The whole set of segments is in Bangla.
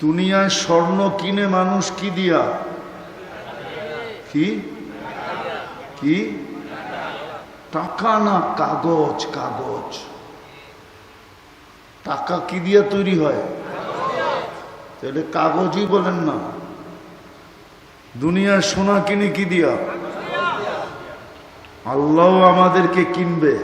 দুনিয়ায় স্বর্ণ কিনে মানুষ কি দিয়া? কি কি? টাকা না, কাগজ। কাগজ। টাকা কি দিয়া তৈরি হয়? তাহলে কাগজই বলেন না। দুনিয়ার সোনা কিনে কি দিয়া? আল্লাহ আমাদেরকে কিনবে,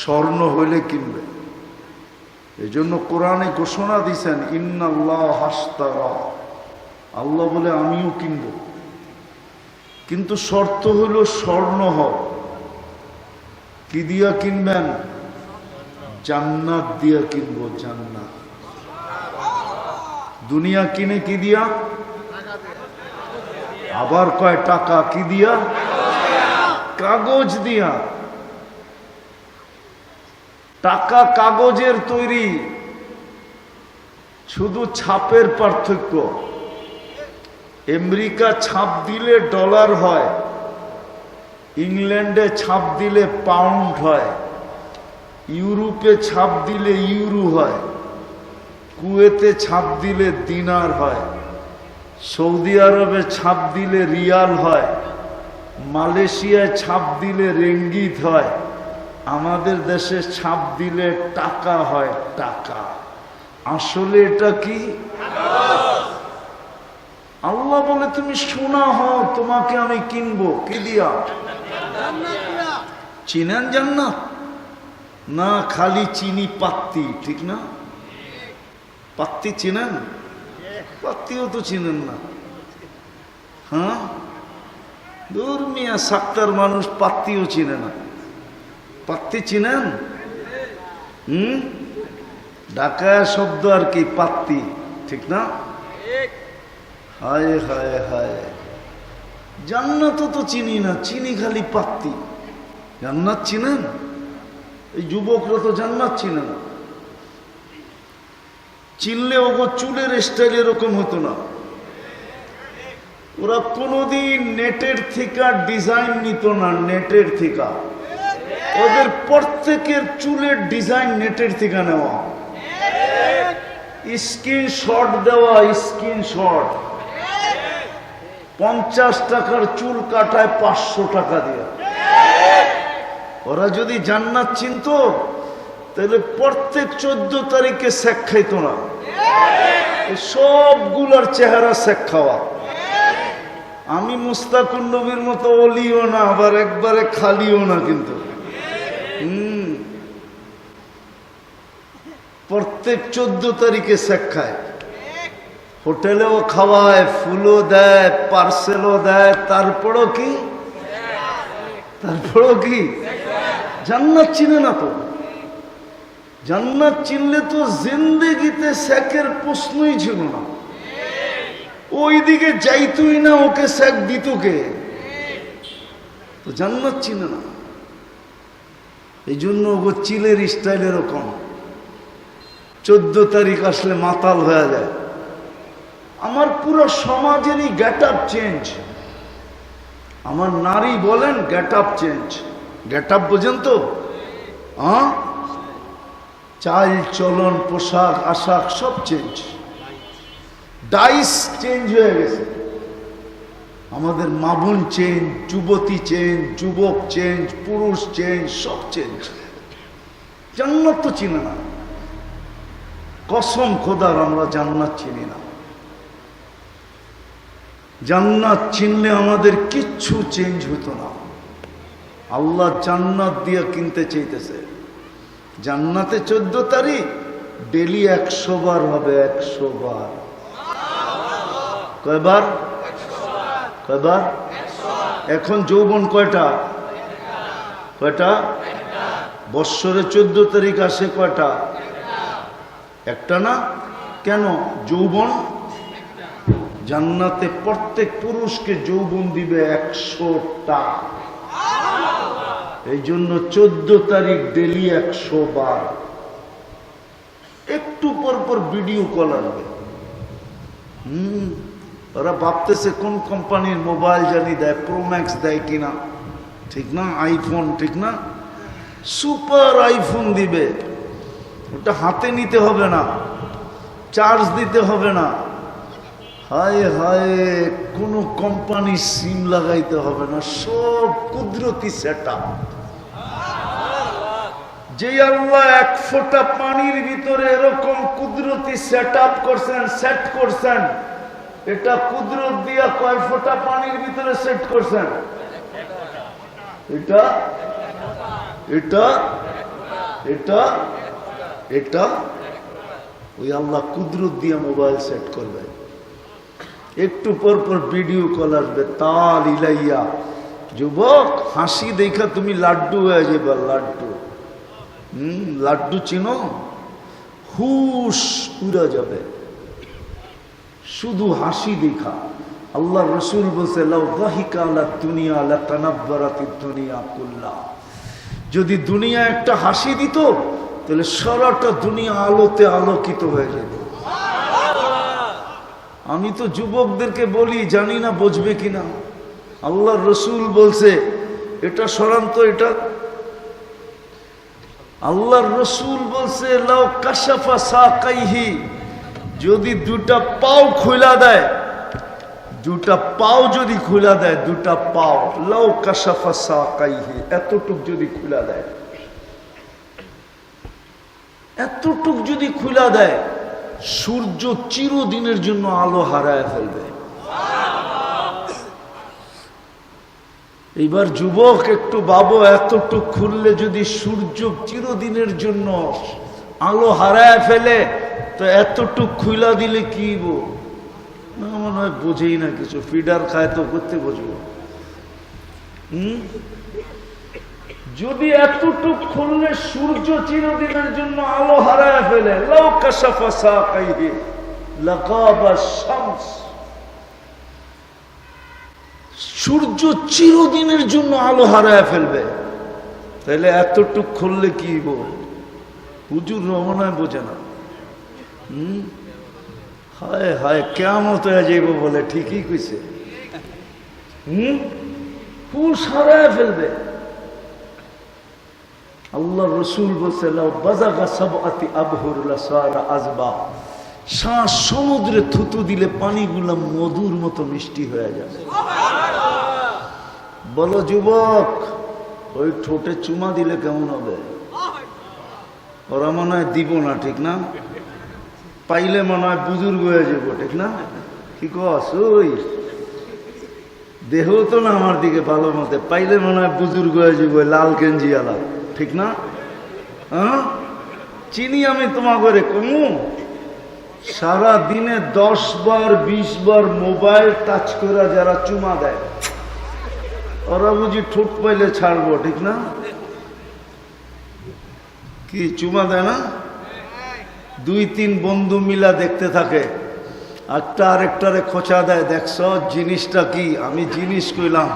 স্বর্ণ হইলে কিনবে। এই জন্য কোরআনে ঘোষণা দিছেন, ইন্নাল্লাহ হাশতারা, আল্লাহ বলে আমিও কিনব, কিন্তু শর্ত হইল স্বর্ণ হোক। কি দিয়া কিনবেন? জান্নাত দিয়া কিনবো, জান্নাত। দুনিয়া কিনে কি দিয়া? আবার কয় টাকা কি দিয়া? কাগজ দিয়া। টাকা কাগজের তৈরি, শুধু ছাপের পার্থক্য। আমেরিকা ছাপ দিলে ডলার হয়, ইংল্যান্ডে ছাপ দিলে পাউন্ড হয়, ইউরোপে ছাপ দিলে ইউরো হয়, কুয়েতে ছাপ দিলে দিনার হয়, সৌদি আরবে ছাপ দিলে রিয়াল হয়, মালয়েশিয়ায় ছাপ দিলে রেঙ্গিত হয়, আমাদের দেশে ছাপ দিলে টাকা হয়, টাকা। আসলে এটা কি? আল্লাহ বলে তুমি সোনা হও, তোমাকে আমি কিনবো। কি দিয়া? চিনেন জান্নাত? না, খালি চিনি পাত্তি, ঠিক না? পাত্তি চিনেন? পাত্তিও তো চিনেন না। হ্যাঁ, দূর মিয়া, সাক্তার মানুষ পাত্তিও চিনে না। পাত্তি চিনেন? ঢাকায় শব্দ আর কি, পাত্তি, ঠিক না? হায় হায় হায়, জান্নাত তো চিনি না, চিনি খালি পাত্তি। জান্নাত চিনেন? এই যুবকরা তো জান্নাত চিনে না। চিনলে ওগো চুলের স্টাইল এরকম হতো না। ওরা কোনোদিন নেটের থেকে ডিজাইন নিত না, নেটের থেকে। ওদের প্রত্যেকের চুলের ডিজাইন নেটের থেকে নেওয়া, স্ক্রিনশট দেওয়া, স্ক্রিনশট। 50 টাকার চুল কাটায় 500 টাকা দিয়ে। ওরা যদি জান্নাত চিনতো তাহলে প্রত্যেক 14 তারিখে শেখ খাইতো না। সবগুলার চেহারা শেখ খাওয়া। আমি মুস্তাকুন নবীর মতো অলিও না, আবার একবারে খালিও না, কিন্তু প্রত্যেক 14 তারিখে শেখ খায়। হোটেলেও খাওয়ায়, ফুলও দেয়, পার্সেলও দেয়, তারপরও কি? তারপরও কি? জান্নাত চিনে না তো। জান্নাত চিনলে তো জিন্দেগিতে শেখের প্রশ্নই ছিল না। ওইদিকে যাইতই না, ওকে শেখ দিত কে? তো জান্নাত চিনে না। এই জন্য ও চিলের স্টাইল এরকম। 14 তারিখ আসলে মাতাল হয়ে যায়। আমার পুরো সমাজেরই গেট আপ চেঞ্জ। আমার নারী বলেন get up change. Get up বোঝেন তো? হ্যাঁ, চাল চলন, পোশাক আশাক সব চেঞ্জ। ডাইস চেঞ্জ হয়ে গেছে। আমাদের মা বোন চেঞ্জ, যুবতী চেঞ্জ, যুবক চেঞ্জ, পুরুষ চেঞ্জ, সব চেঞ্জ। জান্নাত তো চিনে না। কসম খোদার, আমরা জান্নাত চিনি না। জান্নাত চিনলে আমাদের কিচ্ছু চেঞ্জ হতো না। আল্লাহ জান্নাত দিয়ে কিনতে চাইতেছে। জান্নাতে 14 তারিখ ডেলি 100 বার হবে, 100 বার। কয়বার? কয়বার? এখন যৌবন কয়টা? কয়টা? বৎসরে 14 তারিখ আসে কয়টা? একটা না? কেন? যৌবন। জান্নাতে প্রত্যেক পুরুষকে যৌবন দিবে 100টা। এই জন্য 14 তারিখ ডেলি 100 বার। একটু পর পর ভিডিও কল আসবে। ওরা ভাবতেছে কোন কোম্পানির মোবাইল জানি দেয়, প্রোম্যাক্স দেয় কিনা, ঠিক না? আইফোন, ঠিক না? সুপার আইফোন দিবে। ওটা হাতে নিতে হবে না, চার্জ দিতে হবে না, হায় হায় কোনো কোম্পানির সিম লাগাইতে হবে না, সব কুদরতি সেটআপ। যে আল্লাহ এক ফোঁটা পানির ভিতরে এরকম কুদরতি সেটআপ করছেন, সেট করছেন, এটা কুদরত দিয়া কয় ফোঁটা পানির ভিতরে সেট করছেন? এটা এটা এটা এটা ওই আল্লাহ কুদরত দিয়া মোবাইল সেট করবে। একটু পর পর ভিডিও কল আসবে, তাল ইলাইয়া। যুবক, হাসি দেখা তুমি লাড্ডু হয়ে যাবে, লাড্ডু। লাড্ডু চিনো? হুশ উড়া যাবে শুধু হাসি দেখা। আল্লাহ রসুল বলছে, লাউ দাহিকা আলা দুনিয়া লাতানাব্বারাতিদ দুনিয়া কুল্লাহ। যদি দুনিয়া একটা হাসি দিত তাহলে সারাটা দুনিয়া আলোতে আলোকিত হয়ে যেত। আমি তো যুবকদেরকে বলি, জানি না বুঝবে কিনা। আল্লাহ রসুল বলছে এটা সরান্ত, এটা আল্লাহ রসুল বলছে, লাউ কাশাফা সাকাইহি, যদি দুটা পাও খুলা দেয়, দুটা পাও যদি খুলা দেয়, দুটা পাও, লাউ কাশাফা সাকাইহি, এতটুক যদি খুলা দেয়, এতটুক যদি খুলা দেয়, সূর্য চিরদিনের জন্য আলো হারায় ফেলবে। এইবার যুবক একটু ভাবো, এতটুক খুললে যদি সূর্য চিরদিনের জন্য আলো হারায় ফেলে, তো এতটুক খুলা দিলে কি না, মনে হয় বোঝেই না কিছু। ফিডার খায় তো করতে বুঝবো। যদি এতটুক খুললে সূর্য চিরদিনের জন্য আলো হারায় ফেলে, লাউ কাশাফা সাকাইহি লাগাবা শামস, সূর্য চিরদিনের জন্য আলো হারায় ফেলবে, তাহলে এতটুক খুললে কি হুজুর রমনায় বোঝে না। হায় হায় কিয়ামত হয়ে যাইব বলে ঠিকই কইছে। হুশ হারায় ফেলবে। আল্লাহ রসুল বলছে, লাউ বাযাগা সাবআতি আবহুর লাসারা আযবা, শ্বাস সমুদ্রে থুতু দিলে পানিগুলো মধুর মতো মিষ্টি হয়ে যাবে। বলো যুবক, ওই ঠোঁটে চুমা দিলে কেমন হবে? ওরা মনে হয় দিব না, ঠিক না? পাইলে মনে হয় বুজুর্গ হয়ে যাব, ঠিক না? কি কস? ওই দেহ তো না আমার দিকে ভালো মতে, পাইলে মনে হয় বুজুর্গ হয়ে যাব, লাল গেঞ্জি আলা, ঠিক না? হ্যাঁ, চিনি আমি তোমাকে কমু। সারা দিনে 10 বার 20 বার মোবাইল টাচ করে যারা চুমা দেয়, ওরা বুঝি ঠোঁট পাইলে ছাড়বো, ঠিক না? কি চুমা দেয় না? 2-3 বন্ধু মিলা দেখতে থাকে, একটা আরেকটারে খোঁচা দেয়, দেখছ জিনিসটা কি? আমি জিনিস কইলাম,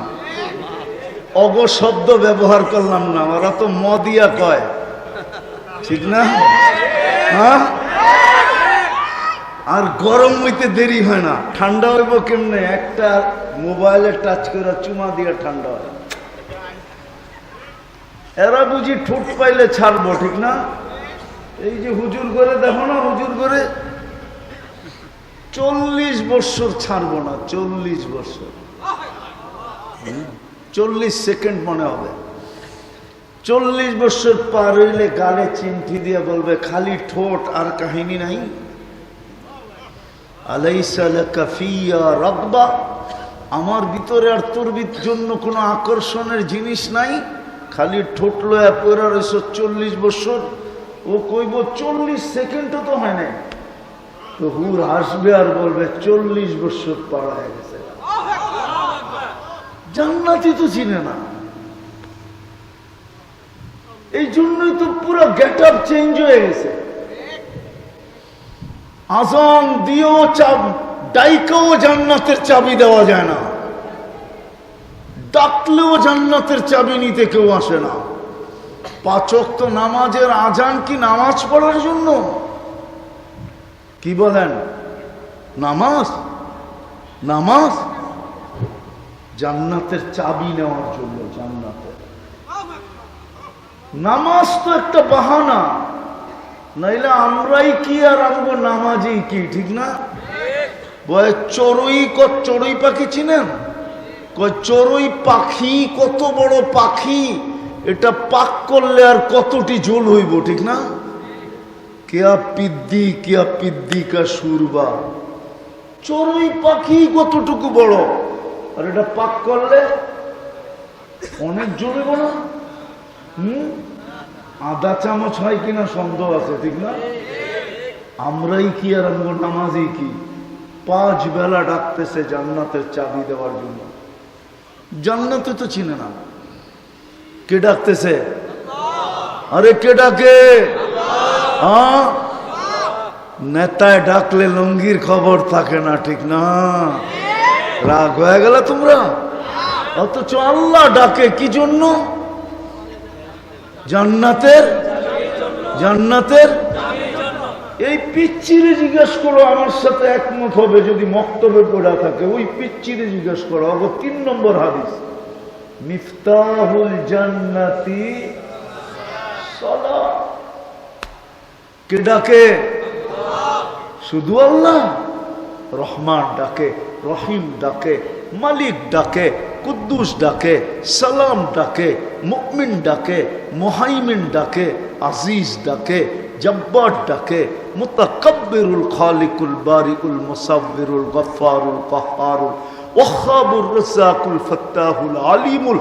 অগ শব্দ ব্যবহার করলাম না, ওরা তো মদিয়া কয়, ঠিক না? হ্যাঁ, আর গরম হইতে দেরি হয় না, ঠান্ডা হইব কেমনে? একটা মোবাইলে টাচ করে চুমা দিয়ে ঠান্ডা হয়। এরা বুঝি ঠোঁট পাইলে ছাড়বো, ঠিক না? এই যে হুজুর করে দেখো না, হুজুর করে 40 বছর ছাড়বো না, 40 বছর, 40 সেকেন্ড মনে হবে। 40 বছর পার হইলে গালে চিমটি দিয়ে বলবে, খালি ঠোঁট আর কাহিনী নাই। আলাইসা লাকা ফিয়া রাগবা, আমার ভিতরে আর তোর জন্য কোনো আকর্ষণের জিনিস নাই, খালি ঠোঁট লয়া পড়া রয়েছ 40 বছর। ও কইব 40 সেকেন্ডও তো হয় না, তো হুর হাসবে আর বলবে 40 বছর পার হয়ে গেছে। জান্নাতি তো চিনে না, এই জন্যই তো পুরো গেট আপ চেঞ্জ হয়ে গেছে। আজান দিয়েও ডাইকেও জান্নাতের চাবি দেওয়া যায় না, ডাকলেও জান্নাতের চাবি নিতে কেউ আসে না। 5 ওয়াক্ত নামাজের আজান কি নামাজ পড়ার জন্য? কি বলেন? নামাজ, নামাজ জান্নাতের চাবি নেওয়ার জন্য। জান্নাতের নামাজ তো একটা বাহানা, নাইলে আমরাই কি আর আমগো নামাজি কি, ঠিক না? চড়ুই পাখি চিনেন? চড়ুই পাখি কত বড় পাখি, এটা পাক করলে আর কতটি জল হইব, ঠিক না? কেয়া পিদ্দি কা সুরবা, চড়ুই পাখি কতটুকু বড়, আর এটা পাক করলে অনেক জল হইব না? আধা চামচ হয় কিনা সন্দেহ আছে, ঠিক না? আমরাই কি আর আমগো নামাজি কি? 5 বেলা ডাকতেছে জান্নাতের চাবি দেওয়ার জন্য। জান্নাতে তো চিনে না, কে ডাকতেছে? আরে কে ডাকে? নেতায় ডাকলে লঙ্গির খবর থাকে না, ঠিক না? রাগ হয়ে গেল তোমরা? অথচ আল্লাহ ডাকে কি জন্য? জান্নাতের এই পিচ্চিরে জিজ্ঞেস করো, আমার সাথে একমত হবে যদি মক্তবে পড়া থাকে। ওই পিচ্চিরে জিজ্ঞেস করো। 3 নম্বর হাদিস, মিফতাহুল জান্নাতি সালাত। কে ডাকে? শুধু আল্লাহ। রহমান ডাকে, রহিম ডাকে, মালিক ডাকে, কুদ্দুস ডাকে, সালাম ডাকে, মুমিন ডাকে, মুহাইমিন ডাকে, আজিজ ডাকে, জব্বার ডাকে, মুতাকাব্বিরুল খালিকুল বারিউল মুসাব্বিরুল গফফারুল কাহ্হারুল ওয়াহ্হাবুর রাজ্জাকুল ফাত্তাহুল আলিমুল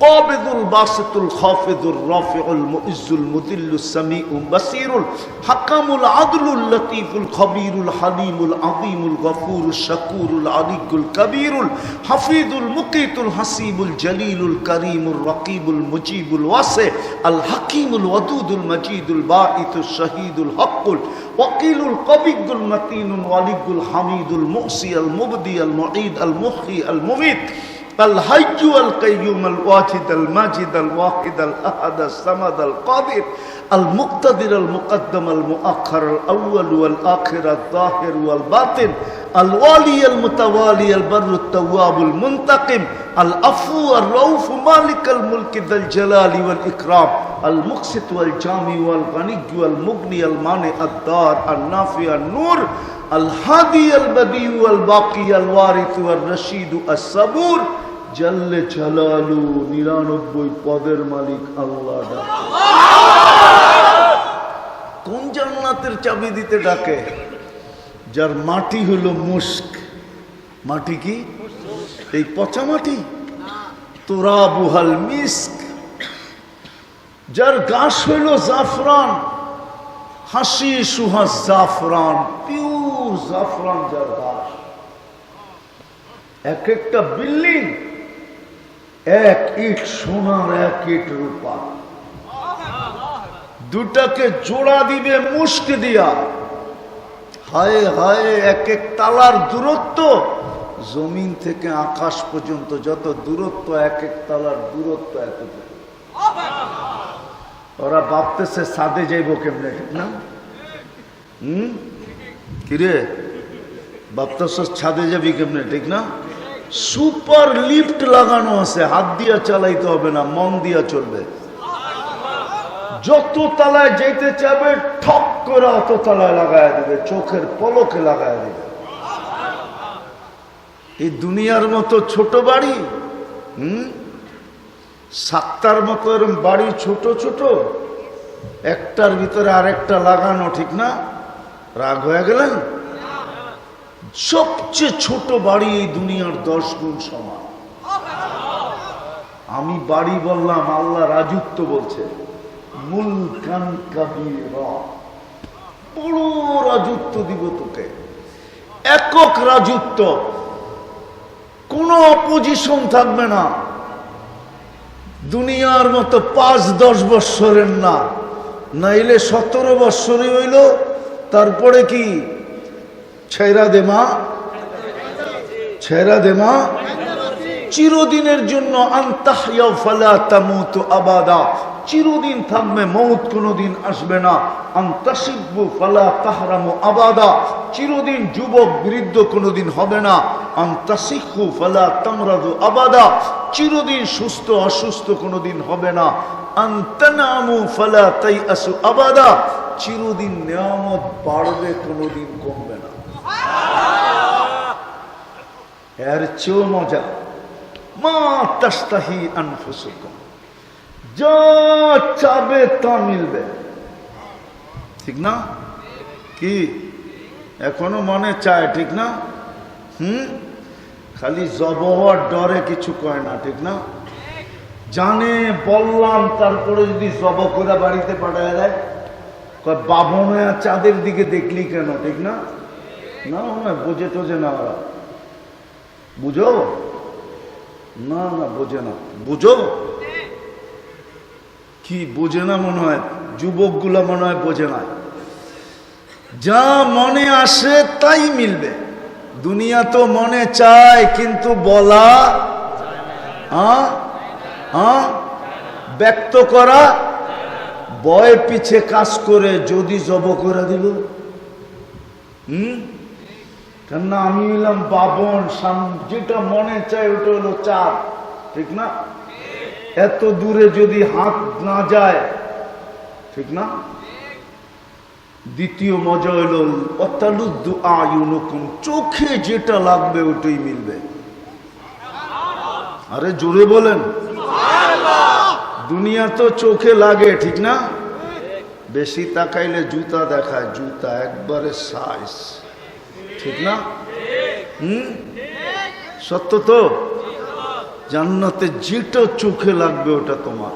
قابض الباسط الخافض الرافع المؤز المذل السميع البصير الحكم العدل اللطيف الخبير الحليم العظيم الغفور الشكور العلي الكبير الحفيظ المقيت الحسيب الجليل الكريم الرقيب المجيب الواسع الحكيم الودود المجيد الباعث الشهيد الحق الوكيل القوي المتين الولي الحميد المحصي المبدي المعيد المحيي المميت الحي القيوم الواحد الماجد الواحد الأحد الصمد القادر المقتدر المقدم المؤخر الأول والآخر الظاهر والباطن الوالي المتوالي البر التواب المنتقم العفو الرؤوف مالك الملك ذا الجلال والإكرام المقسط والجامع والغني والمغني المانع الدار النافع النور الهادي البديع والباقي الوارث والرشيد الصبور জাল্লে জালালু 99 পদের মালিক আল্লাহ ডাকে। কোন জান্নাতের চাবি দিতে ডাকে? যার মাটি হলো মুস্ক। মাটি কি? এই পচা মাটি। তুরাবুহাল মিস্ক। যার ঘাস হইল জাফরান, হাসি সুহা জাফরান, পিওর জাফরান যার ঘাস। এক একটা বিল্ডিং 1 ইট সোনার 1 ইট রূপা। দুটাকে জোড়া দিবে মুস্ক দিয়া। হায় হায়, 1 তালার দূরত্ব জমিন থেকে আকাশ পর্যন্ত যত দূরত্ব, 1 তালার দূরত্ব এতটুকু। ওরা ভাবতেছে ছাদে যাইব কেমনে, ঠিক না? কিরে ভাবতেছ ছাদে যাবি কেমনে, ঠিক না? সুপার লিফট লাগানো আছে, হাত দিয়া চালাইতে হবে না, মন দিয়া চলবে। যত তলায় যেতে চাবে ঠক করে অত তলায় লাগায় দেবে, চোখের পলকে লাগায় দেবে। এই দুনিয়ার মতো ছোট বাড়ি, সাতটার মতো এরকম বাড়ি ছোট ছোট, একটার ভিতরে আরেকটা লাগানো, ঠিক না? রাগ হয়ে গেলেন? সবচেয়ে ছোট বাড়ি এই দুনিয়ার 10 গুণ সমান। আমি বাড়ি বললাম, আল্লাহ রাজত্ব বলছে। মুলকান কাবীরা, বড় রাজত্ব দিব তোকে, একক রাজত্ব, কোনো অপোজিশন থাকবে না। দুনিয়ার মতো 5-10 বৎসরের না, নাইলে 17 বৎসরই হইল। তারপরে কি? ছেড়া দে মা, চিরদিনের জন্য। আনতাহইয়া ফালা তামুতু আবাদা, চিরদিন থাকবে, মৌত কোনোদিন আসবে না। আনতাশিব্বু ফালা তাহরামু আবাদা, চিরদিন যুবক বৃদ্ধ কোনোদিন হবে না। আনতাসিহু ফালা তামরাদু আবাদা, চিরদিন সুস্থ অসুস্থ কোনোদিন হবে না। আনতানামু ফালা তাইআসু আবাদা, চিরদিন নিয়ামত বাড়বে, কোনোদিন কমবে না। এর চেয়েও মজা, মা তাস্তাহি আনফুসুকুম, যা চাবে তা মিলবে। ঠিক না? কি এখনো মনে চায়? ঠিক না? খালি জব হওয়ার ডরে কিছু কয় না। ঠিক না? জানে বললাম, তারপরে যদি জব করে বাড়িতে পাঠায় দেয়, কয় বাবনা চাঁদের দিকে দেখলি কেন? ঠিক না? না না, বোঝে টোঝে না ওরা। বুঝো না? না বোঝে না। বুঝো কি বোঝে না? মনে হয় যুবকগুলা মনে হয় বোঝে না। যা মনে আসে তাই মিলবে। দুনিয়া তো মনে চায় কিন্তু বলা, ব্যক্ত করা, বয় পিছে কাজ করে যদি জব করে দিল, কেননা আমি হইলাম বাবন, যেটা মনে চায় ওটা হলো চাপ। ঠিক না? এত দূরে যদি হাত না যায়, ঠিক না? দ্বিতীয় মজা হইল অতালুদ্দু আয়ুনুকুম, চোখে যেটা লাগবে ওটাই মিলবে। আরে জোরে বলেন। দুনিয়া তো চোখে লাগে, ঠিক না? বেশি তাকাইলে জুতা দেখায়, জুতা একবারে সাইজ। ঠিক না? সত্য তো। জান্নাতে যেটা চোখে লাগবে ওটা তোমার,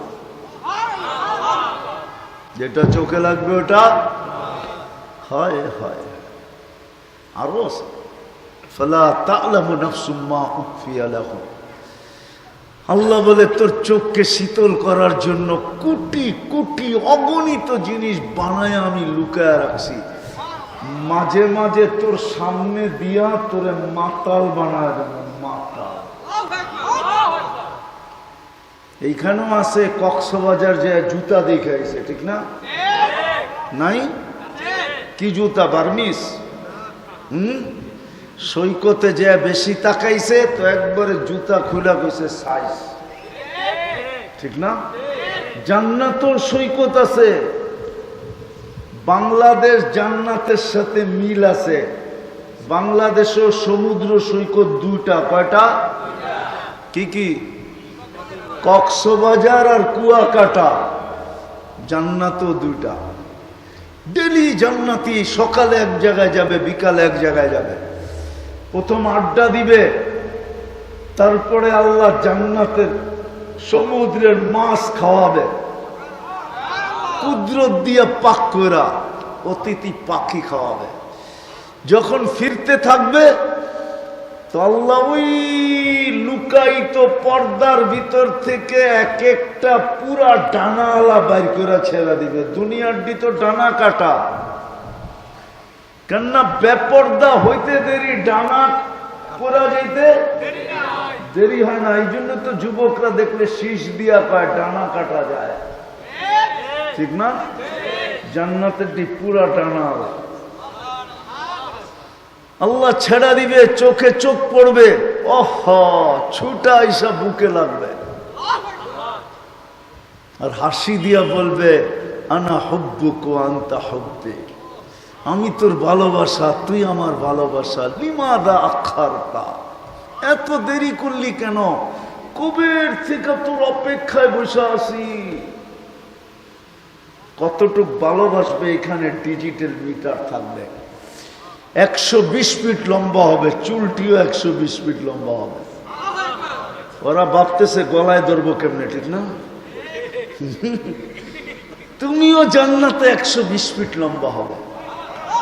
যেটা চোখে লাগবে ওটা হয় হয়। আরো ফালা তা'লামু নাফসুম মা উখফিয়া লাহুম, আল্লাহ বলে তোর চোখকে শীতল করার জন্য কোটি কোটি অগণিত জিনিস বানায় আমি লুকায় রাখছি। মাঝে মাঝে তোর সামনে দিয়া তোরে মাতাল বানায় দেব। মাতাল এইখানেও আছে, কক্সবাজার যে জুতা দেখাইছে, ঠিক না? নাই? কি জুতা? বার্মিস। সৈকতে যে বেশি তাকাইছে তো একবারে জুতা খুলা গেছে সাইজ। ঠিক না? জান্নাতুল সৈকত আছে। বাংলাদেশ জান্নাতের সাথে মিল আছে। বাংলাদেশেও সমুদ্র সৈকত দুইটা। কয়টা? কি কি? কক্সবাজার আর কুয়াকাটা। জান্নাতও দুইটা। ডেলি জান্নাতি সকালে এক জায়গায় যাবে, বিকালে এক জায়গায় যাবে। প্রথম আড্ডা দিবে, তারপরে আল্লাহ জান্নাতের সমুদ্রের মাছ খাওয়াবে, কুদরত দিয়া পাক করা অতিথি পাখি খাওয়াবে। যখন ফিরতে থাকবে তো আল্লাহ ওই লুকায়িত পর্দার ভিতর থেকে এক একটা পুরা ডানাওয়ালা বাইর করে ছেড়ে দিবে। দুনিয়ার তো ডানা কাটা, কেননা বেপর্দা হইতে দেরি, ডানা পরা যাইতে দেরি হয় না। এই জন্য তো যুবকরা দেখলে শীষ দিয়া পায় ডানা কাটা যায়। ঠিক না? জান্নাতের পুরা ডানা আল্লাহ ছেড়া দিবে, চোখে চোখ পড়বে, ওহ ছুটা এইসব বুকে লাগবে, আর হাসি দিয়া বলবে আনা হুব্বুকা ওয়া আনতা হুব্বি, আমি তোর ভালোবাসা, তুই আমার ভালোবাসা। লিমাদা আখারতা, এত দেরি করলি কেন? কবের থেকে তোর অপেক্ষায় বসে আছি। কতটুক ভালোবাসবে এখানে ডিজিটাল মিটার থাকবে। 120 ফিট লম্বা হবে, চুলটিও 120 ফিট লম্বা হবে। ওরা ভাবতেছে গলায় ধরবো কেমনে, ঠিক না? তুমিও জান্নাতে 120 ফিট লম্বা হবে।